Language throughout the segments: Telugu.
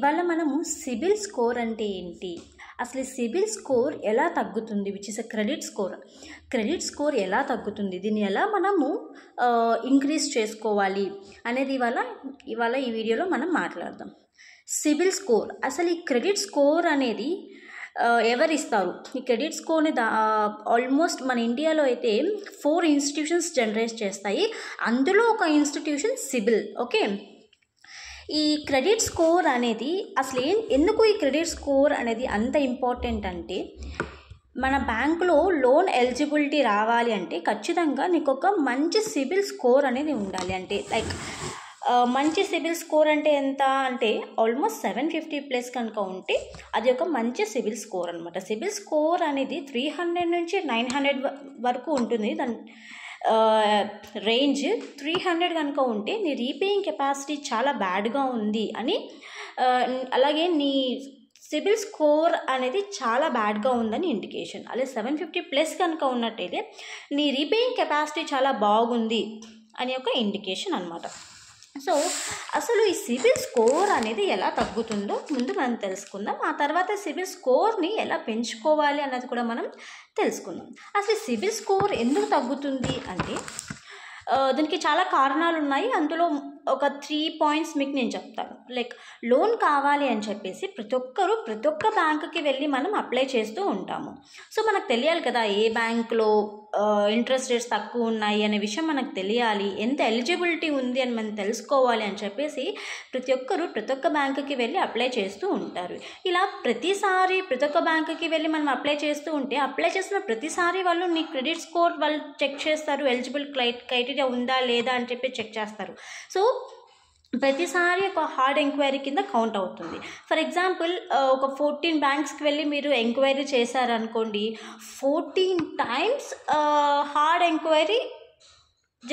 ఇవాళ మనము సిబిల్ స్కోర్ అంటే ఏంటి, అసలు సిబిల్ స్కోర్ ఎలా తగ్గుతుంది, which is a credit score ఎలా తగ్గుతుంది, దీన్ని ఎలా మనము ఇంక్రీజ్ చేసుకోవాలి అనేది ఇవాళ ఈ వీడియోలో మనం మాట్లాడదాం. సిబిల్ స్కోర్, అసలు ఈ క్రెడిట్ స్కోర్ అనేది ఎవరు ఇస్తారు? ఈ క్రెడిట్ స్కోర్ని ఆల్మోస్ట్ మన ఇండియాలో అయితే 4 ఇన్స్టిట్యూషన్స్ జనరేట్ చేస్తాయి. అందులో ఒక ఇన్స్టిట్యూషన్ సిబిల్. ఓకే, ఈ క్రెడిట్ స్కోర్ అనేది అసలు ఎందుకు ఈ క్రెడిట్ స్కోర్ అనేది అంత ఇంపార్టెంట్ అంటే, మన బ్యాంకులో లోన్ ఎలిజిబిలిటీ రావాలి అంటే ఖచ్చితంగా నీకు ఒక మంచి సిబిల్ స్కోర్ అనేది ఉండాలి. అంటే లైక్ మంచి సిబిల్ స్కోర్ అంటే ఎంత అంటే ఆల్మోస్ట్ 750+ కనుక ఉంటే అది ఒక మంచి సిబిల్ స్కోర్ అనమాట. సిబిల్ స్కోర్ అనేది 300 నుంచి 900 వరకు ఉంటుంది. దాని రేంజ్ 300 కనుక ఉంటే నీ రీపేయింగ్ కెపాసిటీ చాలా బ్యాడ్గా ఉంది అని, అలాగే నీ సిబిల్ స్కోర్ అనేది చాలా బ్యాడ్గా ఉందని ఇండికేషన్. అలాగే 750+ కనుక ఉన్నట్టయితే నీ రీపేయింగ్ కెపాసిటీ చాలా బాగుంది అని ఒక ఇండికేషన్ అనమాట. సో అసలు ఈ సిబిల్ స్కోర్ అనేది ఎలా తగ్గుతుందో ముందు మనం తెలుసుకుందాం. ఆ తర్వాత సిబిల్ స్కోర్ని ఎలా పెంచుకోవాలి అన్నది కూడా మనం తెలుసుకుందాం. అసలు సిబిల్ స్కోర్ ఎందుకు తగ్గుతుంది అంటే దీనికి చాలా కారణాలు ఉన్నాయి. అందులో ఒక 3 పాయింట్స్ మీకు నేను చెప్తాను. లైక్ లోన్ కావాలి అని చెప్పేసి ప్రతి ఒక్క బ్యాంకుకి వెళ్ళి మనం అప్లై చేస్తూ ఉంటాము. సో మనకు తెలియాలి కదా ఏ బ్యాంకులో ఇంట్రెస్ట్ రేట్స్ తక్కువ ఉన్నాయి అనే విషయం మనకు తెలియాలి, ఎంత ఎలిజిబిలిటీ ఉంది అని మనం తెలుసుకోవాలి అని చెప్పేసి ప్రతి ఒక్క బ్యాంకుకి వెళ్ళి అప్లై చేస్తూ ఉంటారు. ఇలా ప్రతి ఒక్క బ్యాంకుకి వెళ్ళి మనం అప్లై చేస్తూ ఉంటే అప్లై చేసిన ప్రతిసారి వాళ్ళు నీ క్రెడిట్ స్కోర్ వాళ్ళు చెక్ చేస్తారు, ఎలిజిబుల్ క్రైటీరియా ఉందా లేదా అని చెప్పి చెక్ చేస్తారు. సో ప్రతిసారి ఒక హార్డ్ ఎంక్వైరీ కింద కౌంట్ అవుతుంది. ఫర్ ఎగ్జాంపుల్ ఒక 14 బ్యాంక్స్కి వెళ్ళి మీరు ఎంక్వైరీ చేశారనుకోండి, 14 times హార్డ్ ఎంక్వైరీ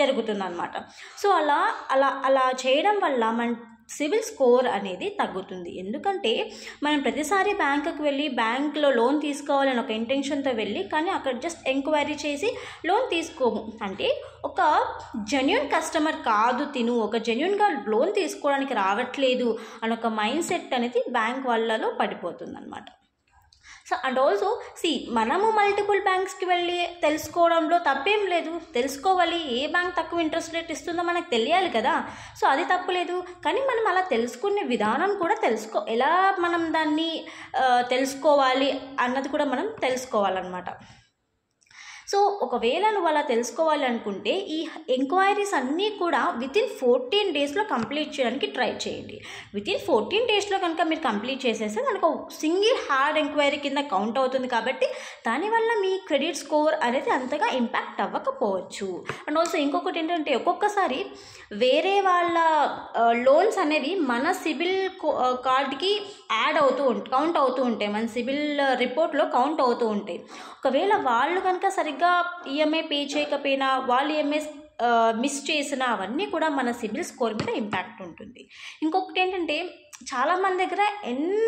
జరుగుతుందన్నమాట. సో అలా చేయడం వల్ల మన సిబిల్ స్కోర్ అనేది తగ్గుతుంది. ఎందుకంటే మనం ప్రతిసారి బ్యాంకుకి వెళ్ళి బ్యాంకులో లోన్ తీసుకోవాలని ఒక ఇంటెన్షన్తో వెళ్ళి కానీ అక్కడ జస్ట్ ఎంక్వైరీ చేసి లోన్ తీసుకోము అంటే ఒక జెన్యూన్ కస్టమర్ కాదు తిను, ఒక జెన్యూన్గా లోన్ తీసుకోవడానికి రావట్లేదు అని ఒక మైండ్ సెట్ అనేది బ్యాంక్ వాళ్ళలో పడిపోతుంది అనమాట. సో అండ్ ఆల్సో మనము మల్టిపుల్ బ్యాంక్స్కి వెళ్ళి తెలుసుకోవడంలో తప్పేం లేదు, తెలుసుకోవాలి. ఏ బ్యాంక్ తక్కువ ఇంట్రెస్ట్ రేట్ ఇస్తుందో మనకు తెలియాలి కదా. సో అది తప్పులేదు, కానీ మనం అలా తెలుసుకునే విధానం కూడా ఎలా మనం దాన్ని తెలుసుకోవాలి అన్నది కూడా మనం తెలుసుకోవాలన్నమాట. సో ఒకవేళ నువ్వు అలా తెలుసుకోవాలి అనుకుంటే ఈ ఎంక్వైరీస్ అన్నీ కూడా వితిన్ 14 daysలో కంప్లీట్ చేయడానికి ట్రై చేయండి. వితిన్ 14 daysలో కనుక మీరు కంప్లీట్ చేసేస్తే దానికి సింగిల్ హార్డ్ ఎంక్వైరీ కింద కౌంట్ అవుతుంది. కాబట్టి దానివల్ల మీ క్రెడిట్ స్కోర్ అనేది అంతగా ఇంపాక్ట్ అవ్వకపోవచ్చు. అండ్ ఆల్సో ఇంకొకటి ఏంటంటే ఒక్కొక్కసారి వేరే వాళ్ళ లోన్స్ అనేవి మన సిబిల్ కార్డ్కి కౌంట్ అవుతూ ఉంటాయి, మన సిబిల్ రిపోర్ట్లో కౌంట్ అవుతూ ఉంటాయి. ఒకవేళ వాళ్ళు కనుక సరిగ్గా ఈఎంఐ పే చేయకపోయినా, వాళ్ళు ఈఎంఐ మిస్ చేసిన అవన్నీ కూడా మన సిబిల్ స్కోర్ మీద ఇంపాక్ట్ ఉంటుంది. ఇంకొకటి ఏంటంటే చాలామంది దగ్గర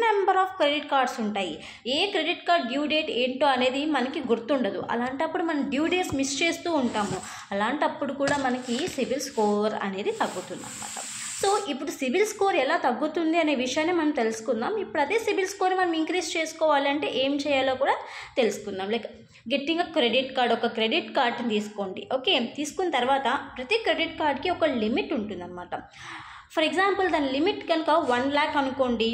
నెంబర్ ఆఫ్ క్రెడిట్ కార్డ్స్ ఉంటాయి. ఏ క్రెడిట్ కార్డ్ డ్యూ డేట్ ఏంటో అనేది మనకి గుర్తుండదు. అలాంటప్పుడు మనం డ్యూ డేట్స్ మిస్ చేస్తూ ఉంటాము. అలాంటప్పుడు కూడా మనకి సిబిల్ స్కోర్ అనేది తగ్గుతుంది అన్నమాట. సో ఇప్పుడు సిబిల్ స్కోర్ ఎలా తగ్గుతుంది అనే విషయాన్ని మనం తెలుసుకుందాం. ఇప్పుడు అదే సిబిల్ స్కోర్ మనం ఇంక్రీజ్ చేసుకోవాలంటే ఏం చేయాలో కూడా తెలుసుకుందాం. లైక్ గెట్టింగ్ ఒక క్రెడిట్ కార్డ్ని తీసుకోండి. ఓకే, తీసుకున్న తర్వాత ప్రతి క్రెడిట్ కార్డ్కి ఒక లిమిట్ ఉంటుందన్నమాట. ఫర్ ఎగ్జాంపుల్ దాని లిమిట్ కనుక 1 lakh అనుకోండి.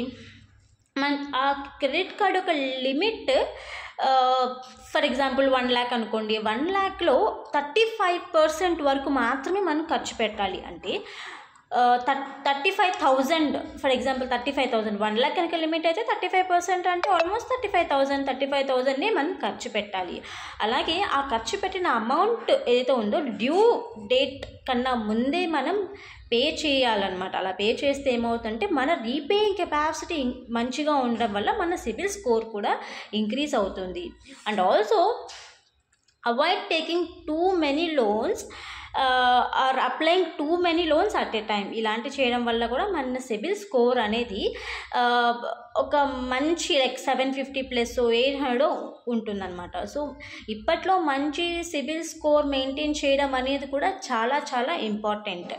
ఆ క్రెడిట్ కార్డ్ ఒక లిమిట్ ఫర్ ఎగ్జాంపుల్ 1 lakh అనుకోండి. 1 lakhలో 35% వరకు మాత్రమే మనం ఖర్చు పెట్టాలి. అంటే 35,000 ఫర్ ఎగ్జాంపుల్ 35,000 1 lakh కనుక లిమిట్ అయితే 35% అంటే ఆల్మోస్ట్ 35,000నే మనం ఖర్చు పెట్టాలి. అలాగే ఆ ఖర్చు పెట్టిన అమౌంట్ ఏదైతే ఉందో డ్యూ డేట్ కన్నా ముందే మనం పే చేయాలన్నమాట. అలా పే చేస్తే ఏమవుతుందంటే మన రీపేయింగ్ కెపాసిటీ మంచిగా ఉండడం వల్ల మన సిబిల్ స్కోర్ కూడా ఇంక్రీజ్ అవుతుంది. And also avoid taking too many loans or applying too many loans at a time. ఇలాంటి చేయడం వల్ల కూడా మన సిబిల్ స్కోర్ అనేది ఒక మంచి లైక్ 750+ 800 ఉంటుందన్నమాట. సో ఇప్పట్లో మంచి సిబిల్ స్కోర్ మెయింటైన్ చేయడం అనేది కూడా చాలా చాలా ఇంపార్టెంట్.